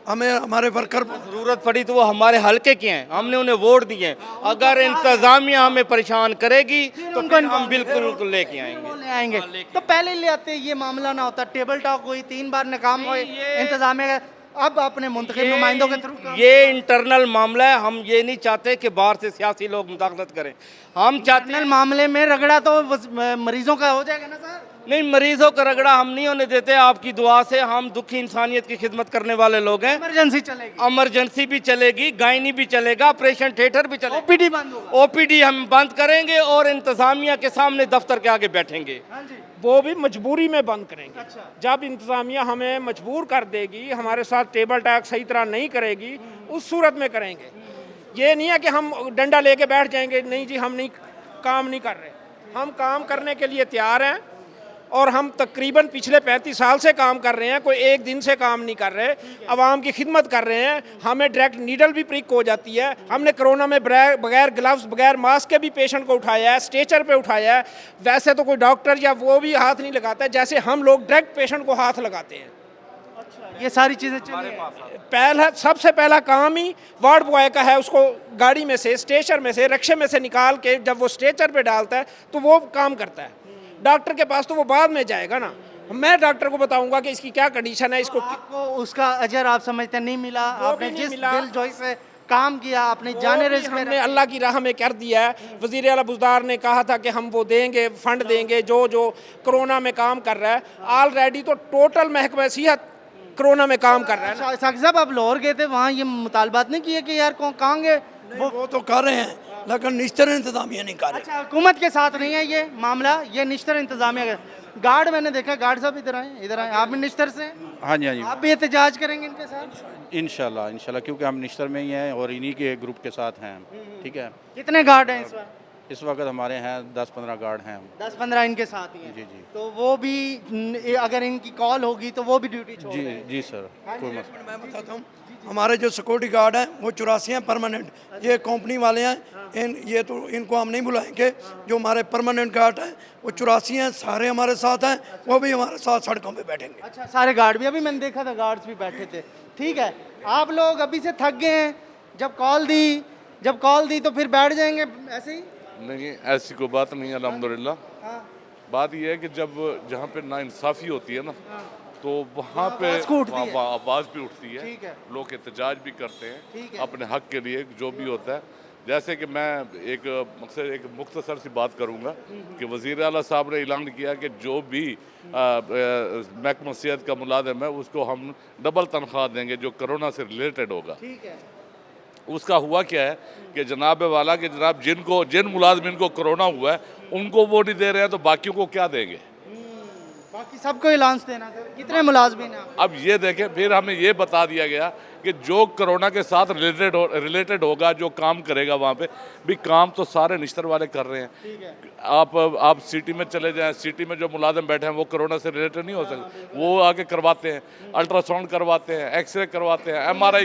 हमें हमारे वर्कर ज़रूरत पड़ी तो वो हमारे हल्के के हैं, हमने उन्हें वोट दिए हैं। अगर इंतज़ामिया हमें परेशान करेगी तो फिर हम बिल्कुल लेके आएंगे। ले आएंगे तो पहले ले आते, ये मामला ना होता। टेबल टॉक हुई, 3 बार नाकाम हुए इंतजामिया, अब अपने मुंतखब नुमाइंदों के थ्रू ये इंटरनल मामला है, हम ये नहीं चाहते कि बाहर से सियासी लोग मुदाखलत करें। हम चाहते हैं मामले में रगड़ा तो मरीजों का हो जाएगा ना सर? नहीं, मरीजों का रगड़ा हम नहीं होने देते। आपकी दुआ से हम दुखी इंसानियत की खिदमत करने वाले लोग हैं। इमरजेंसी चलेगी, इमरजेंसी भी चलेगी, गायनी भी चलेगा, ऑपरेशन थिएटर भी चलेगा, ओपीडी बंद होगा। ओपीडी हम बंद करेंगे और इंतजामिया के सामने दफ्तर के आगे बैठेंगे। हाँ जी। वो भी मजबूरी में बंद करेंगे। अच्छा। जब इंतज़ामिया हमें मजबूर कर देगी, हमारे साथ टेबल टॉक सही तरह नहीं करेगी, उस सूरत में करेंगे। ये नहीं है कि हम डंडा लेके बैठ जाएंगे, नहीं जी हम नहीं काम नहीं कर रहे, हम काम करने के लिए तैयार हैं। और हम तकरीबन पिछले 35 साल से काम कर रहे हैं, कोई एक दिन से काम नहीं कर रहे, आवाम की खिदमत कर रहे हैं। हमें डायरेक्ट नीडल भी प्रिक हो जाती है। हमने कोरोना में बगैर ग्लव्स बगैर मास्क के भी पेशेंट को उठाया है, स्ट्रेचर पे उठाया है। वैसे तो कोई डॉक्टर या वो भी हाथ नहीं लगाता है, जैसे हम लोग डायरेक्ट पेशेंट को हाथ लगाते हैं। ये सारी चीजें चली। पहला सबसे पहला काम ही वार्ड बॉय का है, उसको गाड़ी में से, स्ट्रेचर में से, रक्शे में से निकाल के जब वो स्ट्रेचर पे डालता है तो वो काम करता है। डॉक्टर के पास तो वो बाद में जाएगा ना, मैं डॉक्टर को बताऊंगा कि इसकी क्या कंडीशन है, इसको आपको उसका अजर आप समझते नहीं मिला? आपने नहीं जिस मिला। दिल जोई से काम किया, अपने जाने रिस्क में हमने अल्लाह की राह में कर दिया है। वज़ीर आला बुज़दार ने कहा था कि हम वो देंगे, फंड देंगे जो जो कोरोना में काम कर रहा है। ऑलरेडी तो टोटल महकमा सेहत कोरोना में काम कर रहा है ना। साकिब साहब आप लाहौर गए थे, वहाँ ये मुतालबात नहीं किए कि यार कहाँ गए? वो तो कर रहे हैं, लेकिन निश्चित इंतजामिया नहीं कर रहे। अच्छा, हुकूमत के साथ नहीं है ये मामला, ये निश्तर इंतजामिया का। गार्ड मैंने देखा, गार्ड साहब इधर आए, आप भी निश्तर से हैं? हाँ जी, हाँ जी, आप भी एहतजाज करेंगे इनके साथ? इंशाल्लाह क्योंकि हम निश्तर में ही हैं और इन्हीं के ग्रुप के साथ हैं। ठीक है, कितने गार्ड हैं इस वक्त? इस वक्त हमारे हैं 10-15 गार्ड हैं। 10-15 इनके साथ ही हैं? जी जी तो वो भी अगर इनकी कॉल होगी तो वो भी ड्यूटी छोड़ जी देंगे? जी सर, कोई मसला। मैं बताता हूँ, हमारे जो सिक्योरिटी गार्ड हैं वो 84 हैं परमानेंट, ये कंपनी वाले हैं। ये तो इनको हम नहीं बुलाएंगे। जो हमारे परमानेंट गार्ड हैं वो 84 हैं, सारे हमारे साथ हैं, वो भी हमारे साथ सड़कों पे बैठेंगे। अच्छा, सारे गार्ड भी? अभी मैंने देखा था गार्ड्स भी बैठे थे। ठीक है, आप लोग अभी से थक गए हैं, जब कॉल दी तो फिर बैठ जाएंगे ऐसे ही? नहीं, ऐसी कोई बात नहीं है अल्हम्दुलिल्लाह। हाँ। बात यह है कि जब जहाँ पे नाइंसाफ़ी होती है ना, तो वहाँ पे आवाज़ उठती है। आवाज़ भी उठती है, ठीक है। लोग एहतजाज भी करते ठीक हैं है। अपने हक के लिए, जो भी होता है। जैसे कि मैं एक मुख्तसर सी बात करूँगा कि वज़ीर आला साहब ने ऐलान किया कि जो भी महकमा सेहत का मुलाजिम है उसको हम डबल तनख्वाह देंगे जो कोरोना से रिलेटेड होगा। ठीक है। उसका हुआ क्या है कि जनाब वाला कि जनाब जिन मुलाजमिन को कोरोना हुआ है उनको वो नहीं दे रहे हैं तो बाकियों को क्या देंगे? बाकी सबको अलाउंस देना था। कितने मुलाजमीन हैं? अब ये देखें, फिर हमें ये बता दिया गया कि जो कोरोना के साथ रिलेटेड होगा, जो काम करेगा वहाँ पे भी, काम तो सारे निश्तर वाले कर रहे हैं। आप सिटी में चले जाएं, सिटी में जो मुलाजिम बैठे हैं वो कोरोना से रिलेटेड नहीं हो सकते, वो आके करवाते हैं, अल्ट्रासाउंड करवाते हैं, एक्सरे करवाते हैं, MRI,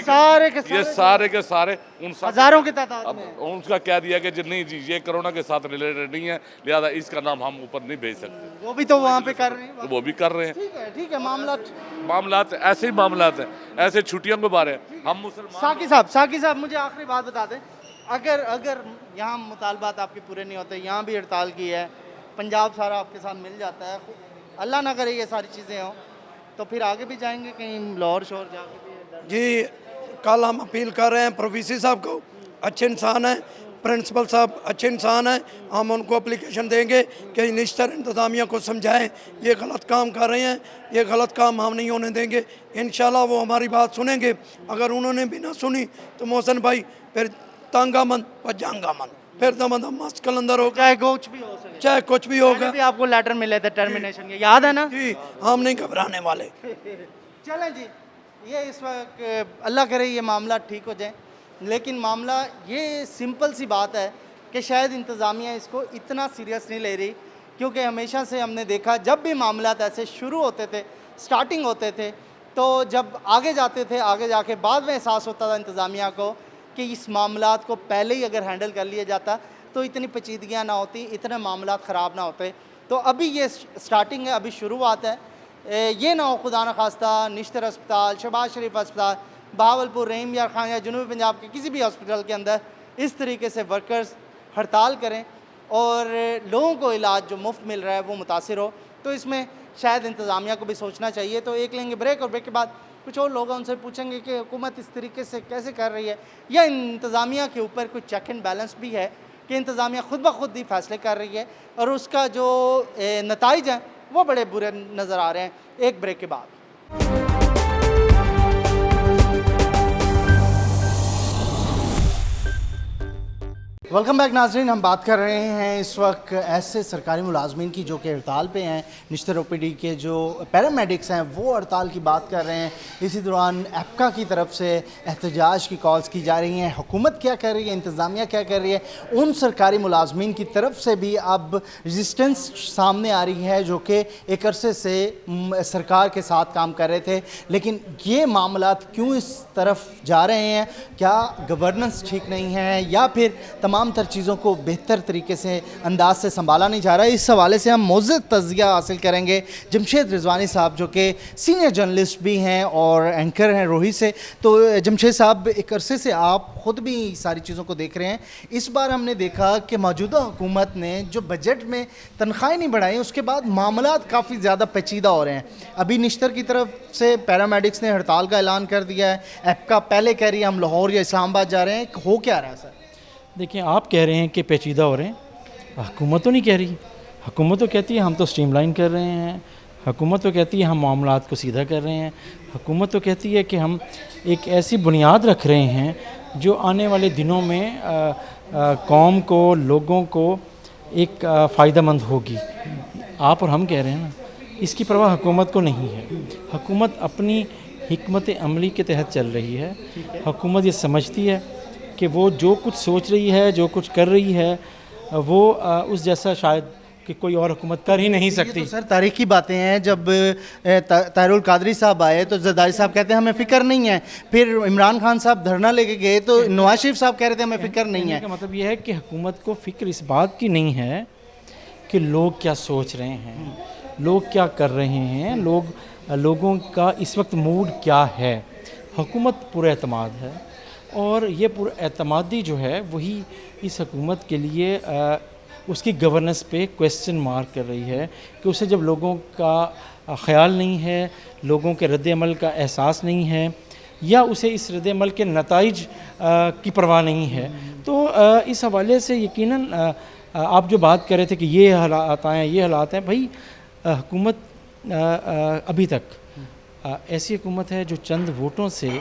ये सारे के सारे उन हजारों की तादाद में। उनका कह दिया कि नहीं जी ये कोरोना के साथ रिलेटेड नहीं है, लिहाजा इसका नाम हम ऊपर नहीं भेज सकते। वो भी तो वहाँ पे कर रहे हैं। वो भी कर रहे हैं। ठीक है, मामलात ऐसे ही मामलात हैं, ऐसे छुट्टियों के बारे हैं। हम मुसलमान साकी साहब मुझे आखिरी बात बता दें, अगर यहाँ मुतालबात आपके पूरे नहीं होते, यहाँ भी हड़ताल की है, पंजाब सारा आपके साथ मिल जाता है, अल्लाह ना करे ये सारी चीज़ें हों, तो फिर आगे भी जाएंगे कहीं लाहौर शोर जाके भी? जी, कल हम अपील कर रहे हैं प्रोफेसर साहब को, अच्छे इंसान हैं, प्रिंसिपल साहब अच्छे इंसान हैं, हम उनको एप्लीकेशन देंगे कि निश्तर इंतज़ामिया को समझाएं ये गलत काम कर रहे हैं, ये गलत काम हम नहीं होने देंगे। इंशाल्लाह वो हमारी बात सुनेंगे। अगर उन्होंने भी ना सुनी तो मोहसन भाई फिर तांगामंद व जांगामंद, फिर दम मस्कल अंदर होगा, चाहे कुछ भी हो सके, चाहे कुछ भी होगा। भी आपको लेटर मिले थे टर्मिनेशन के, याद है ना? जी, हम नहीं घबराने वाले। चलें जी, ये इस वक्त अल्लाह करे ये मामला ठीक हो जाए, लेकिन मामला ये सिंपल सी बात है कि शायद इंतज़ामिया इसको इतना सीरियस नहीं ले रही, क्योंकि हमेशा से हमने देखा जब भी मामला ऐसे शुरू होते थे, स्टार्टिंग होते थे, तो जब आगे जाते थे, आगे जाके बाद में एहसास होता था इंतज़ामिया को कि इस मामलात को पहले ही अगर हैंडल कर लिया जाता तो इतनी पेचीदगियाँ ना होती, इतने मामलात ख़राब ना होते। तो अभी ये स्टार्टिंग है, अभी शुरुआत है। ये ना हो खुदा न खास्ता निश्तर अस्पताल, शहबाज शरीफ अस्पताल, बहावलपुर, रहीम यार खान या जनूबी पंजाब के किसी भी हॉस्पिटल के अंदर इस तरीके से वर्कर्स हड़ताल करें और लोगों को इलाज जो मुफ्त मिल रहा है वो मुतासिर हो। तो इसमें शायद इंतज़ामिया को भी सोचना चाहिए। तो एक लेंगे ब्रेक, और ब्रेक के बाद कुछ और लोग उनसे पूछेंगे कि हुकूमत इस तरीके से कैसे कर रही है, या इंतज़ामिया के ऊपर कुछ चेक एंड बैलेंस भी है कि इंतज़ामिया खुद ब खुद ही फैसले कर रही है और उसका जो नताइज हैं वो बड़े बुरे नज़र आ रहे हैं। एक ब्रेक के बाद वेलकम बैक नाजरीन। हम बात कर रहे हैं इस वक्त ऐसे सरकारी मुलाजमीन की जो कि हड़ताल पे हैं। निश्तर OPD के जो पैरामेडिक्स हैं वो हड़ताल की बात कर रहे हैं। इसी दौरान एप्का की तरफ से एहतजाज की कॉल्स की जा रही हैं। हुकूमत क्या कर रही है, इंतज़ामिया क्या कर रही है, उन सरकारी मुलाजमीन की तरफ से भी अब रजिस्टेंस सामने आ रही है जो कि एक अरसे से सरकार के साथ काम कर रहे थे। लेकिन ये मामलात क्यों इस तरफ जा रहे हैं? क्या गवर्नेंस ठीक नहीं है या फिर तमाम तर चीज़ों को बेहतर तरीके से अंदाज से संभाला नहीं जा रहा है? इस हवाले से हम मौजूद तज़किया हासिल करेंगे जमशेद रिजवानी साहब जो कि सीनियर जर्नलिस्ट भी हैं और एंकर हैं रोही से। तो जमशेद साहब, एक अरसे से आप ख़ुद भी सारी चीज़ों को देख रहे हैं। इस बार हमने देखा कि मौजूदा हुकूमत ने जो बजट में तनख्वाहें नहीं बढ़ाई, उसके बाद मामलात काफ़ी ज़्यादा पेचीदा हो रहे हैं। अभी निश्तर की तरफ से पैरामेडिक्स ने हड़ताल का ऐलान कर दिया है, एप्का पहले कह रही है हम लाहौर या इस्लामाबाद जा रहे हैं। हो क्या रहा है सर? देखिए, आप कह रहे हैं कि पेचीदा हो रहे हैं, हुकूमत तो नहीं कह रही। हुकूमत तो कहती है हम तो स्ट्रीमलाइन कर रहे हैं, हुकूमत तो कहती है हम मामलात को सीधा कर रहे हैं, हुकूमत तो कहती है कि हम एक ऐसी बुनियाद रख रहे हैं जो आने वाले दिनों में कौम को, लोगों को एक फ़ायदेमंद होगी। आप और हम कह रहे हैं ना, इसकी परवाह हुकूमत को नहीं है। हुकूमत अपनी हिकमत अमली के तहत चल रही है। हुकूमत ये समझती है कि वो जो कुछ सोच रही है, जो कुछ कर रही है, वो उस जैसा शायद कि कोई और हुकूमत कर ही नहीं सकती। तो सर तारीखी बातें हैं। जब ताहिरुल कादरी साहब आए तो जरदारी साहब कहते हैं हमें फ़िक्र नहीं है, फिर इमरान खान साहब धरना लेके गए तो नवाज शरीफ साहब कह रहे थे हमें फ़िक्र नहीं है। का मतलब ये है कि हुकूमत को फ़िक्र इस बात की नहीं है कि लोग क्या सोच रहे हैं, लोग क्या कर रहे हैं, लोगों का इस वक्त मूड क्या है। हुकूमत पुरएतमाद है और ये पुरएतमादी जो है वही इस हुकूमत के लिए उसकी गवर्नेंस पे क्वेश्चन मार्क कर रही है कि उसे जब लोगों का ख़याल नहीं है, लोगों के रद्द-ए-अमल का एहसास नहीं है या उसे इस रद्द-ए-अमल के नताइज की परवाह नहीं है। तो इस हवाले से यकीनन आप जो बात कर रहे थे कि ये हालात आए, ये हालात हैं, भाई हुकूमत अभी तक ऐसी हुकूमत है जो चंद वोटों से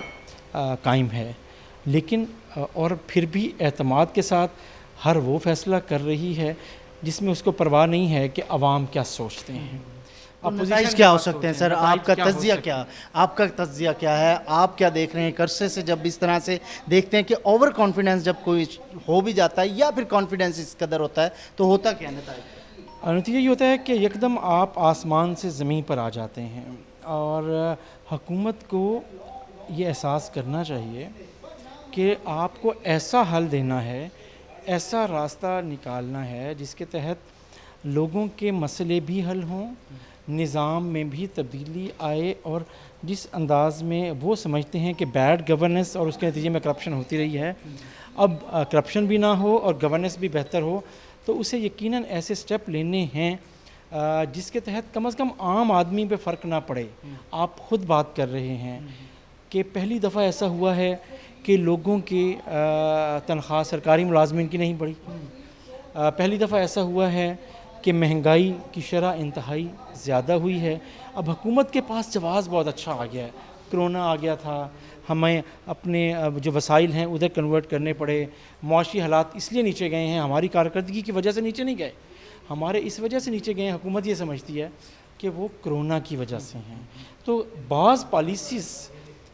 कायम है, लेकिन और फिर भी एतमाद के साथ हर वो फ़ैसला कर रही है जिसमें उसको परवाह नहीं है कि अवाम क्या सोचते हैं। नताइज क्या हो सकते हैं सर? आपका तज्जिया क्या है? आप क्या देख रहे हैं कर्से से जब इस तरह से देखते हैं कि ओवर कॉन्फिडेंस जब कोई हो भी जाता है या फिर कॉन्फिडेंस इस कदर होता है तो होता क्या नताइज? नतीजा ये होता है कि एकदम आप आसमान से ज़मीन पर आ जाते हैं और हुकूमत को ये एहसास करना चाहिए कि आपको ऐसा हल देना है, ऐसा रास्ता निकालना है जिसके तहत लोगों के मसले भी हल हों, निज़ाम में भी तब्दीली आए और जिस अंदाज़ में वो समझते हैं कि बैड गवर्नेंस और उसके नतीजे में करप्शन होती रही है, अब करप्शन भी ना हो और गवर्नेंस भी बेहतर हो, तो उसे यकीनन ऐसे स्टेप लेने हैं जिसके तहत कम से कम आम आदमी पे फ़र्क ना पड़े। आप ख़ुद बात कर रहे हैं कि पहली दफ़ा ऐसा हुआ है कि लोगों की तनख्वाह सरकारी मुलाजमिन की नहीं बढ़ी। पहली दफ़ा ऐसा हुआ है कि महंगाई की शरह इंतहाई ज़्यादा हुई है। अब हुकूमत के पास जवाब बहुत अच्छा आ गया है। कोरोना आ गया था, हमें अपने जो वसाइल हैं उधर कन्वर्ट करने पड़े, मुआशी हालात इसलिए नीचे गए हैं, हमारी कारकर्दगी की वजह से नीचे नहीं गए, हमारे इस वजह से नीचे गए हैं। हुकूमत ये समझती है कि वो कोरोना की वजह से हैं। तो बाज़ पॉलिसीज़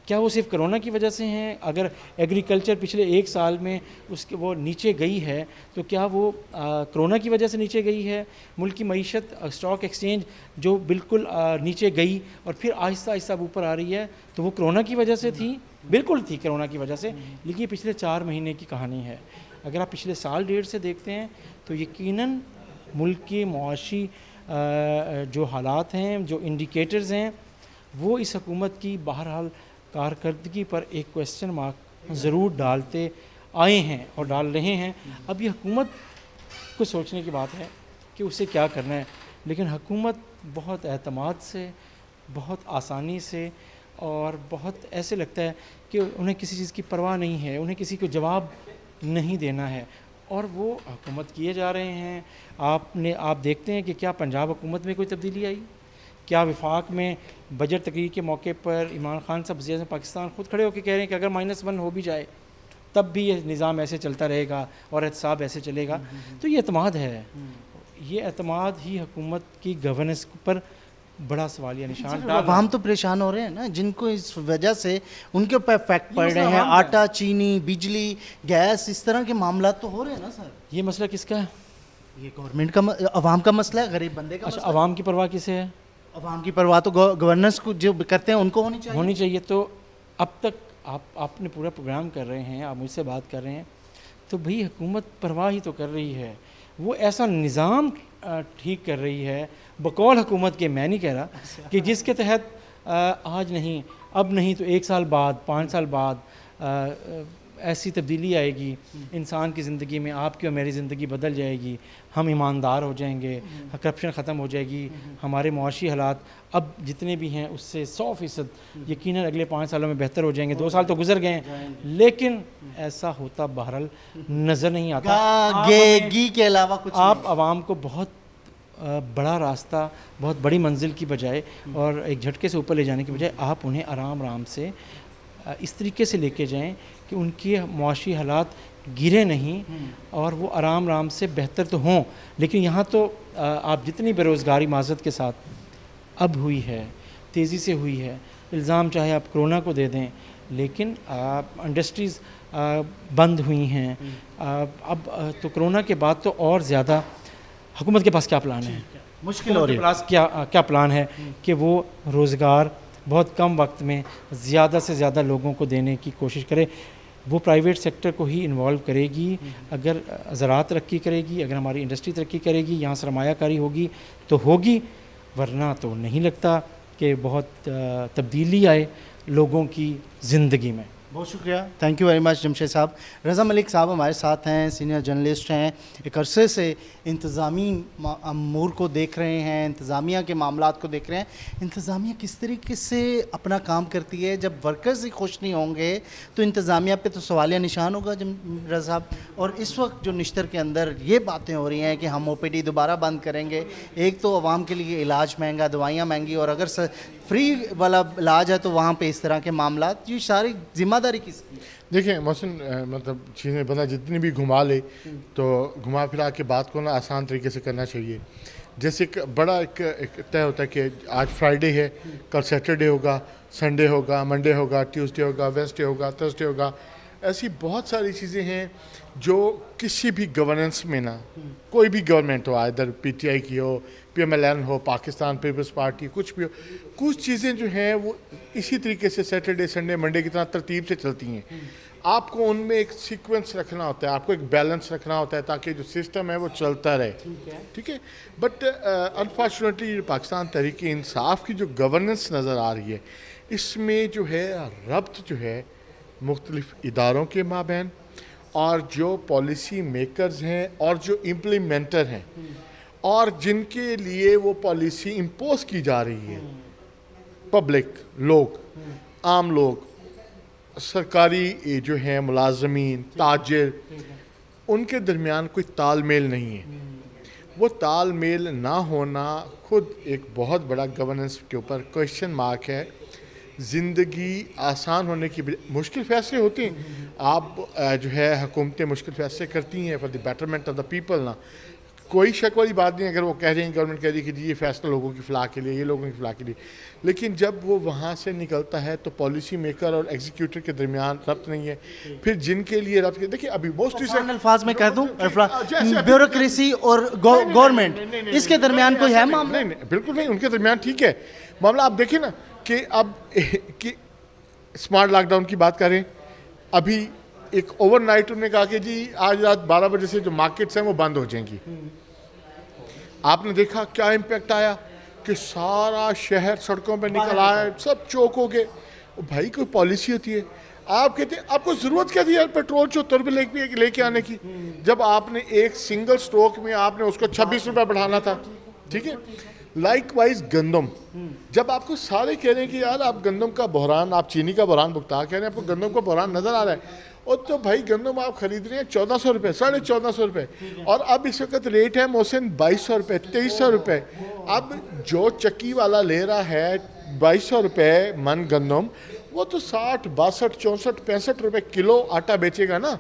क्या वो सिर्फ कोरोना की वजह से हैं? अगर एग्रीकल्चर पिछले 1 साल में उसके वो नीचे गई है तो क्या वो कोरोना की वजह से नीचे गई है? मुल्क की मईशत, स्टॉक एक्सचेंज जो बिल्कुल नीचे गई और फिर आहिस्ता आहिस्ता ऊपर आ रही है, तो वो कोरोना की वजह से थी? बिल्कुल थी कोरोना की वजह से, लेकिन ये पिछले 4 महीने की कहानी है। अगर आप पिछले साल डेढ़ से देखते हैं तो यकीनन मुल्क के मुआशी जो हालात हैं, जो इंडिकेटर्स हैं, वो इस हुकूमत की बहरहाल कारकर्दगी पर एक क्वेश्चन मार्क ज़रूर डालते आए हैं और डाल रहे हैं। अब ये हुकूमत को सोचने की बात है कि उसे क्या करना है, लेकिन हुकूमत बहुत एतमाद से, बहुत आसानी से और बहुत ऐसे लगता है कि उन्हें किसी चीज़ की परवाह नहीं है, उन्हें किसी को जवाब नहीं देना है और वो हुकूमत किए जा रहे हैं। आप देखते हैं कि क्या पंजाब हुकूमत में कोई तब्दीली आई? क्या विफाक में बजट तकरीर के मौके पर इमरान खान साहब वज़ीर-ए-आज़म पाकिस्तान खुद खड़े होकर कह रहे हैं कि अगर -1 हो भी जाए तब भी ये निज़ाम ऐसे चलता रहेगा और एहतसाब ऐसे चलेगा। तो ये एतमाद है, ये एतमाद ही हुकूमत की गवर्नेंस पर बड़ा सवालिया निशान डाल। आवाम तो परेशान हो रहे हैं ना, जिनको इस वजह से उनके ऊपर इफेक्ट पड़ रहे हैं। आटा, चीनी, बिजली, गैस, इस तरह के मामला तो हो रहे हैं ना सर। ये मसला किसका है? ये गवर्नमेंट का, अवाम का मसला है, गरीब बंदे का। अच्छा, अवाम की परवाह किसे है? अवाम की परवाह तो गवर्नेंस को जो करते हैं उनको होनी चाहिए। तो अब तक आपने पूरा प्रोग्राम कर रहे हैं, आप मुझसे बात कर रहे हैं, तो भाई हुकूमत परवाह ही तो कर रही है, वो ऐसा निज़ाम ठीक कर रही है बकौल हुकूमत के। मैं नहीं कह रहा कि जिसके तहत आज नहीं, अब नहीं तो 1 साल बाद, 5 साल बाद ऐसी तब्दीली आएगी इंसान की ज़िंदगी में, आपकी और मेरी ज़िंदगी बदल जाएगी, हम ईमानदार हो जाएंगे, करप्शन ख़त्म हो जाएगी, हमारे मुआशी हालात अब जितने भी हैं उससे 100% यकीनन अगले 5 सालों में बेहतर हो जाएंगे। 2 साल तो गुजर गए हैं, लेकिन ऐसा होता बहरहाल नज़र नहीं आता। के अलावा कुछ आप आवाम को बहुत बड़ा रास्ता, बहुत बड़ी मंजिल की बजाय और एक झटके से ऊपर ले जाने की बजाय आप उन्हें आराम आराम से इस तरीके से लेके जाएं कि उनके मुआशी हालात गिरे नहीं और वो आराम आराम से बेहतर तो हों। लेकिन यहाँ तो आप जितनी बेरोज़गारी माज़रत के साथ अब हुई है, तेज़ी से हुई है, इल्ज़ाम चाहे आप कोरोना को दे दें, लेकिन इंडस्ट्रीज़ बंद हुई हैं। अब तो कोरोना के बाद तो और ज़्यादा हुकूमत के पास क्या प्लान है? मुश्किल हो रही है। क्या प्लान है कि वो रोज़गार बहुत कम वक्त में ज़्यादा से ज़्यादा लोगों को देने की कोशिश करे। वो प्राइवेट सेक्टर को ही इन्वॉल्व करेगी। अगर ज़राअत तरक्की करेगी, अगर हमारी इंडस्ट्री तरक्की करेगी, यहाँ सरमायाकारी होगी तो होगी, वरना तो नहीं लगता कि बहुत तब्दीली आए लोगों की ज़िंदगी में। बहुत शुक्रिया, thank you very much Jamshed साहब। रज़ा मलिक साहब हमारे साथ हैं, सीनियर जर्नलिस्ट हैं, एक अरसे से इंतज़ामी अमूर को देख रहे हैं, इंतज़ामिया के मामलात को देख रहे हैं। इंतज़ामिया किस तरीके से अपना काम करती है? जब वर्कर्स ही खुश नहीं होंगे तो इंतज़ामिया पे तो सवालिया निशान होगा रज़ा साहब। और इस वक्त जो निश्तर के अंदर ये बातें हो रही हैं कि हम OPD दोबारा बंद करेंगे, एक तो आवाम के लिए इलाज महंगा, दवाइयाँ महंगी, और अगर फ्री वाला इलाज है तो वहाँ पे इस तरह के मामलात, ये सारी जिम्मेदारी किसकी? देखिए मौसम मतलब चीज़ें बंदा जितनी भी घुमा ले तो घुमा फिरा के बात को ना आसान तरीके से करना चाहिए। जैसे एक बड़ा एक तय होता है कि आज फ्राइडे है, कल सैटरडे होगा, संडे होगा, मंडे होगा, ट्यूसडे होगा, वेडनेसडे होगा, थर्सडे होगा। ऐसी बहुत सारी चीज़ें हैं जो किसी भी गवर्नेंस में ना, कोई भी गवर्नमेंट हो, इधर पीटीआई की हो, पीएमएलएन हो, पाकिस्तान पीपल्स पार्टी, कुछ भी हो, कुछ चीज़ें जो हैं वो इसी तरीके से सैटरडे संडे मंडे की तरह तरतीब से चलती हैं। आपको उनमें एक सीक्वेंस रखना होता है, आपको एक बैलेंस रखना होता है ताकि जो सिस्टम है वो चलता रहे, ठीक है। बट अनफॉर्चुनेटली पाकिस्तान तहरीक इंसाफ की जो गवर्नेंस नज़र आ रही है, इसमें जो है रब्त जो है मुख्तलिफ इदारों के माबैन और जो पॉलिसी मेकर्स हैं और जो इम्प्लीमेंटर हैं और जिनके लिए वो पॉलिसी इम्पोज की जा रही है, पब्लिक लोग, आम लोग, सरकारी जो हैं मुलाजमीन, ताजिर, उनके दरमियान कोई तालमेल नहीं है। वो तालमेल ना होना खुद एक बहुत बड़ा गवर्नेंस के ऊपर क्वेश्चन मार्क है। ज़िंदगी आसान होने की मुश्किल फ़ैसले होते हैं, आप जो है हुकूमतें मुश्किल फ़ैसले करती हैं for the betterment of the people ना, कोई शक वाली बात नहीं। अगर वो कह रही हैं, गवर्नमेंट कह रही है कि जी ये फ़ैसला लोगों की फ़लाह के लिए, ये लोगों की फ़लाह के लिए, लेकिन जब वो वहाँ से निकलता है तो पॉलिसी मेकर और एग्जीक्यूटिव के दरमियान रब्त नहीं है। फिर जिनके लिए रब्त, देखिए अभी मोस्ट अल्फाज में कह दूं, ब्यूरोक्रेसी और गवर्नमेंट इसके दरमियान कोई है मामला? नहीं, बिल्कुल नहीं, उनके दरमियान ठीक है मामला। आप देखिए ना कि अब कि स्मार्ट लॉकडाउन की बात करें, अभी एक ओवरनाइट उन्होंने कहा कि जी आज रात 12 बजे से जो मार्केट्स हैं वो बंद हो जाएंगी। आपने देखा क्या इम्पैक्ट आया कि सारा शहर सड़कों पे निकल आया, सब चौक हो गए। भाई कोई पॉलिसी होती है, आप कहते हैं आपको ज़रूरत क्या थी यार पेट्रोल 74 रुपये लेके आने की, जब आपने एक सिंगल स्ट्रोक में आपने उसको 26 रुपये बढ़ाना था, ठीक है। लाइकवाइज गंदम, जब आपको सारे कह रहे हैं कि यार आप गंदम का बहरान, आप चीनी का बहरान भुगता कह रहे हैं, आपको गंदम का बहरान नज़र आ रहा है, और तो भाई गंदम आप खरीद रहे हैं 1400 रुपये, 1450 रुपये, और अब इस वक्त रेट है मोहसिन 2200 रुपये, 2300 रुपये। अब जो चक्की वाला ले रहा है 2200 रुपये मन गंदम, वो तो 60, 62, 64, 65 रुपये किलो आटा बेचेगा ना,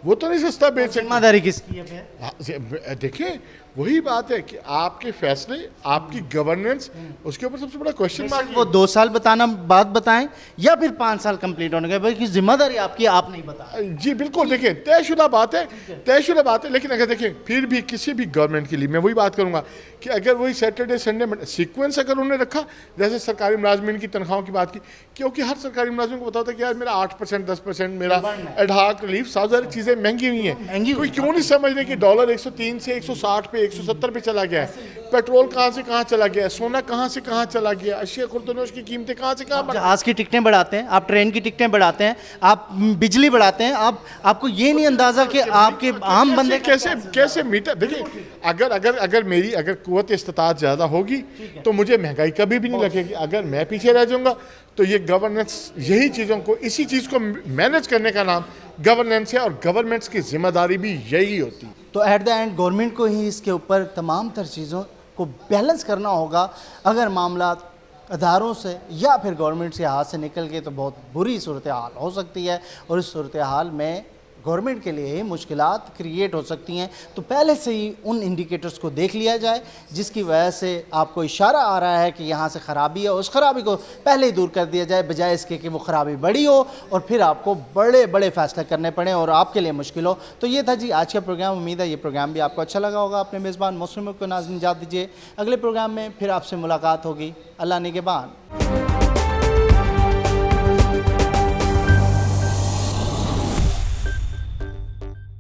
वो तो नहीं सस्ता बेच सकता। जिम्मेदारी किसकी है? देखिए वही बात है कि आपके फैसले, आपकी गवर्नेंस, उसके ऊपर सबसे बड़ा क्वेश्चन मार्क। वो 2 साल बात बताएं या फिर 5 साल कंप्लीट होने के बाद की जिम्मेदारी आपकी, आप नहीं बता। जी बिल्कुल, देखिए तयशुदा बात है, तयशुदा बात है। लेकिन अगर देखें फिर भी किसी भी गवर्नमेंट के लिए मैं वही बात करूंगा कि अगर वही सैटरडे संडे सीक्वेंस अगर उन्होंने रखा, जैसे सरकारी मुलाजमीन की तनख्वाहों की बात की, क्योंकि हर सरकारी मुलाजिम को पता होता है कि यार मेरा 8%, 10% मेरा एडहाक रिलीफ, सारी सारी चीज़ें महंगी हुई हैं। कोई क्यों नहीं समझ रहे कि डॉलर 103 से 160 पे, 170 पे चला गया है, पेट्रोल कहाँ से कहाँ चला गया है, सोना कहाँ से कहाँ चला गया, अशिया खुर्दनोश की कीमतें कहाँ से कहाँ। जहाज़ की टिकटें बढ़ाते हैं आप, ट्रेन की टिकटें बढ़ाते हैं आप, बिजली बढ़ाते हैं आप, आपको ये नहीं अंदाज़ा कि आपके आम बंदे कैसे मीटर। देखिए अगर मेरी कुव्वत इस्तात ज़्यादा होगी तो मुझे महंगाई कभी भी नहीं लगेगी। अगर मैं पीछे रह जाऊँगा तो ये गवर्नेंस, यही चीज़ों को, इसी चीज़ को मैनेज करने का नाम गवर्नेंस है, और गवर्नमेंट्स की जिम्मेदारी भी यही होती है। तो एट द एंड गवर्नमेंट को ही इसके ऊपर तमाम तर चीज़ों को बैलेंस करना होगा। अगर मामला अदारों से या फिर गवर्नमेंट से हाथ से निकल गए तो बहुत बुरी सूरत हाल हो सकती है, और इस सूरत हाल में गवर्नमेंट के लिए मुश्किलात क्रिएट हो सकती हैं। तो पहले से ही उन इंडिकेटर्स को देख लिया जाए जिसकी वजह से आपको इशारा आ रहा है कि यहाँ से ख़राबी है, उस ख़राबी को पहले ही दूर कर दिया जाए, बजाय इसके कि वो ख़राबी बड़ी हो और फिर आपको बड़े बड़े फ़ैसले करने पड़े और आपके लिए मुश्किल हो। तो ये था जी आज का प्रोग्राम। उम्मीद है ये प्रोग्राम भी आपको अच्छा लगा होगा। अपने मेज़बान मुस्लिम को नाज़रीन इजाज़त दीजिए, अगले प्रोग्राम में फिर आपसे मुलाकात होगी। अल्लाह निगहबान।